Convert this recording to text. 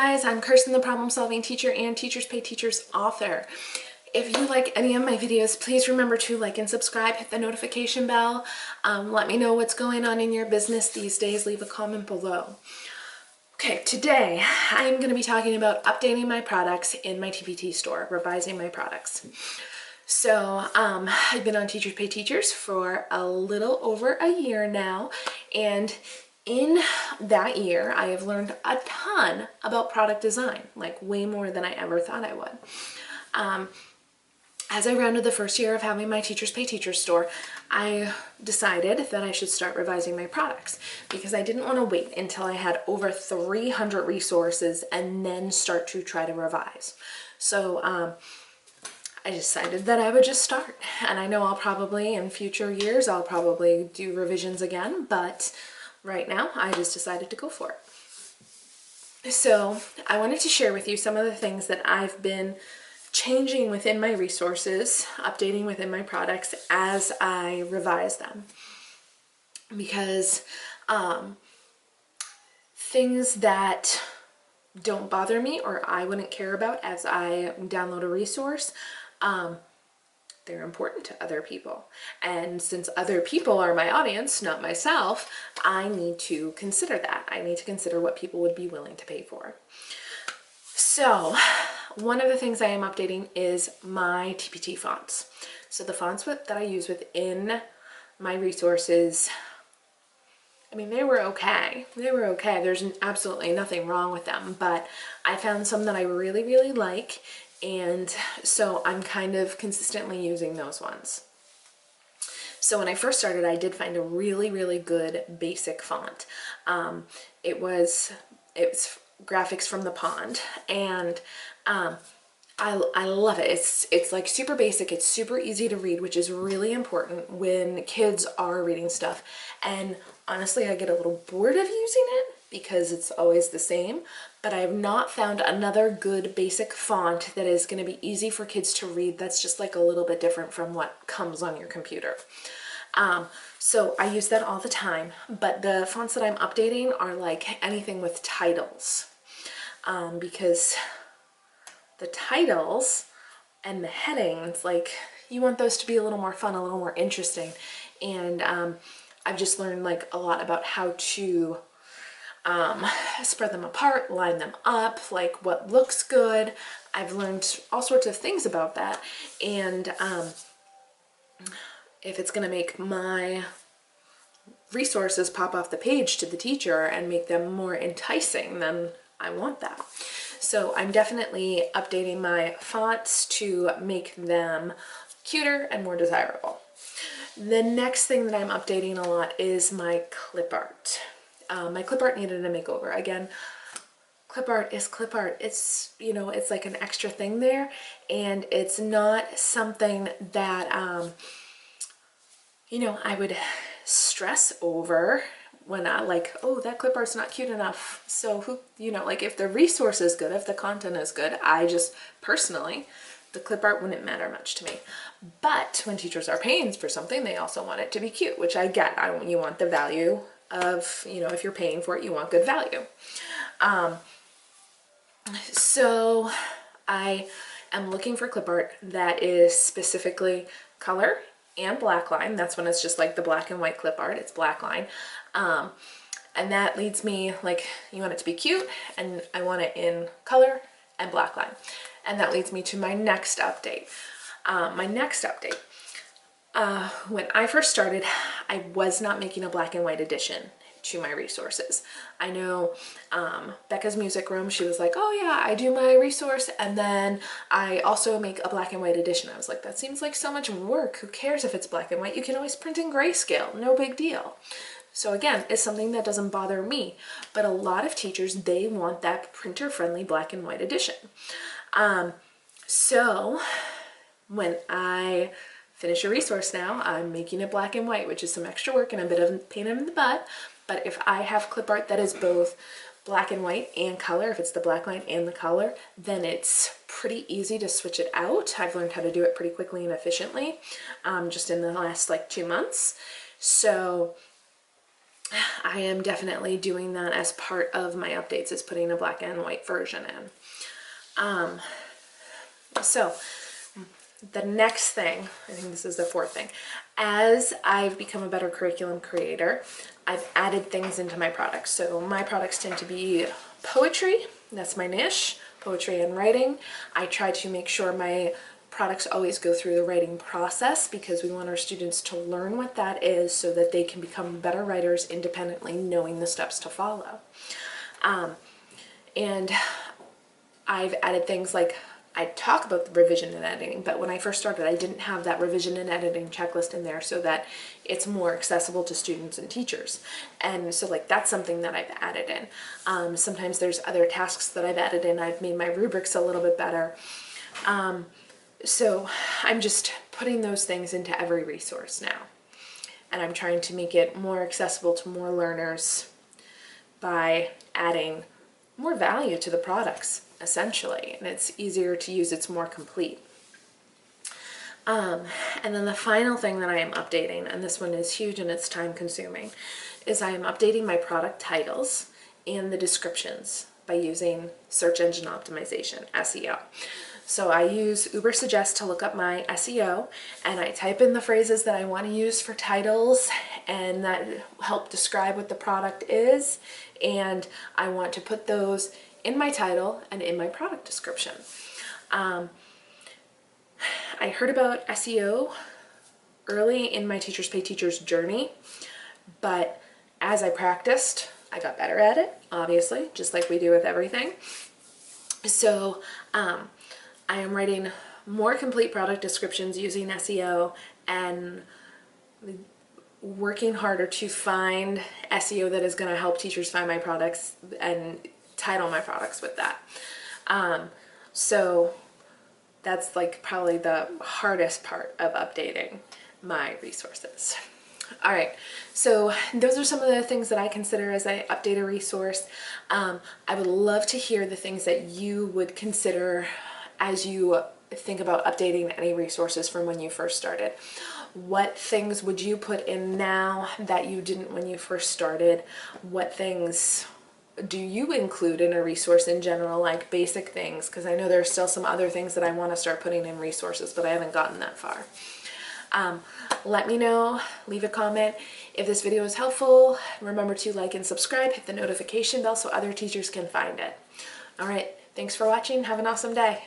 guys, I'm Kirsten, the problem solving teacher and Teachers Pay Teachers author. If you like any of my videos, please remember to like and subscribe, hit the notification bell. Let me know what's going on in your business these days. Leave a comment below. Okay, today I'm going to be talking about updating my products in my TPT store, revising my products. So I've been on Teachers Pay Teachers for a little over a year now, and in that year I have learned a ton about product design, like way more than I ever thought I would. As I rounded the first year of having my Teachers Pay Teachers store, I decided that I should start revising my products because I didn't want to wait until I had over 300 resources and then start to try to revise. So I decided that I would just start. And I know I'll probably, in future years, I'll probably do revisions again, but right now I just decided to go for it. So I wanted to share with you some of the things that I've been changing within my resources, updating within my products as I revise them. Because things that don't bother me or I wouldn't care about as I download a resource, they're important to other people. And since other people are my audience, not myself, I need to consider that. I need to consider what people would be willing to pay for. So one of the things I am updating is my TPT fonts. So the fonts that I use within my resources, I mean, they were okay. They were okay. There's absolutely nothing wrong with them, but I found some that I really, really like, and so I'm kind of consistently using those ones. So when I first started, I did find a really, really good basic font. It's Graphics from the Pond, and I love it. It's like super basic. It's super easy to read, which is really important when kids are reading stuff. And honestly, I get a little bored of using it because it's always the same, but I have not found another good basic font that is going to be easy for kids to read that's just like a little bit different from what comes on your computer. So I use that all the time, but the fonts that I'm updating are like anything with titles, because the titles and the headings, like, you want those to be a little more fun, a little more interesting. And I've just learned like a lot about how to spread them apart, line them up, like what looks good. I've learned all sorts of things about that. And if it's going to make my resources pop off the page to the teacher and make them more enticing, then I want that. So I'm definitely updating my fonts to make them cuter and more desirable. The next thing that I'm updating a lot is my clip art. My clip art needed a makeover. Again, clip art is clip art. It's, you know, it's like an extra thing there, and it's not something that, you know, I would stress over when I like, oh, that clip art's not cute enough. So who, you know, like if the resource is good, if the content is good, I just personally, the clip art wouldn't matter much to me. But when teachers are paying for something, they also want it to be cute, which I get. You want the value of, you know, if you're paying for it, you want good value. So I am looking for clip art that is specifically color and black line. That's when it's just like the black and white clip art, it's black line. And that leads me, like, you want it to be cute, and I want it in color and black line. And that leads me to my next update. When I first started, I was not making a black and white edition to my resources. I know Becca's Music Room, she was like, oh yeah, I do my resource and then I also make a black and white edition. I was like, that seems like so much work. Who cares if it's black and white? You can always print in grayscale, no big deal. So again, it's something that doesn't bother me, but a lot of teachers, they want that printer-friendly black and white edition. So when I finish a resource now, I'm making it black and white, which is some extra work and a bit of a pain in the butt. But if I have clip art that is both black and white and color, if it's the black line and the color, then it's pretty easy to switch it out. I've learned how to do it pretty quickly and efficiently, just in the last like 2 months. So I am definitely doing that as part of my updates, is putting a black and white version in. So the next thing, I think this is the fourth thing, as I've become a better curriculum creator, I've added things into my products. So my products tend to be poetry, that's my niche, poetry and writing. I try to make sure my products always go through the writing process because we want our students to learn what that is so that they can become better writers independently, knowing the steps to follow. And I've added things like, I talk about the revision and editing, but when I first started, I didn't have that revision and editing checklist in there so that it's more accessible to students and teachers. And so like that's something that I've added in. Sometimes there's other tasks that I've added in. I've made my rubrics a little bit better. So I'm just putting those things into every resource now. And I'm trying to make it more accessible to more learners by adding more value to the products, essentially, and it's easier to use, it's more complete. And then the final thing that I am updating, and this one is huge and it's time consuming, is I am updating my product titles and the descriptions by using search engine optimization, SEO. So I use Ubersuggest to look up my SEO, and I type in the phrases that I want to use for titles and that help describe what the product is, and I want to put those in my title and in my product description. I heard about SEO early in my Teachers Pay Teachers journey, but as I practiced, I got better at it, obviously, just like we do with everything. So I am writing more complete product descriptions using SEO and working harder to find SEO that is going to help teachers find my products and title my products with that. So that's like probably the hardest part of updating my resources. All right, so those are some of the things that I consider as I update a resource. I would love to hear the things that you would consider as you think about updating any resources from when you first started. What things would you put in now that you didn't when you first started? What things do you include in a resource in general, like basic things? Because I know there's still some other things that I want to start putting in resources, but I haven't gotten that far. Let me know, leave a comment. If this video is helpful, remember to like and subscribe, hit the notification bell so other teachers can find it. All right, thanks for watching. Have an awesome day.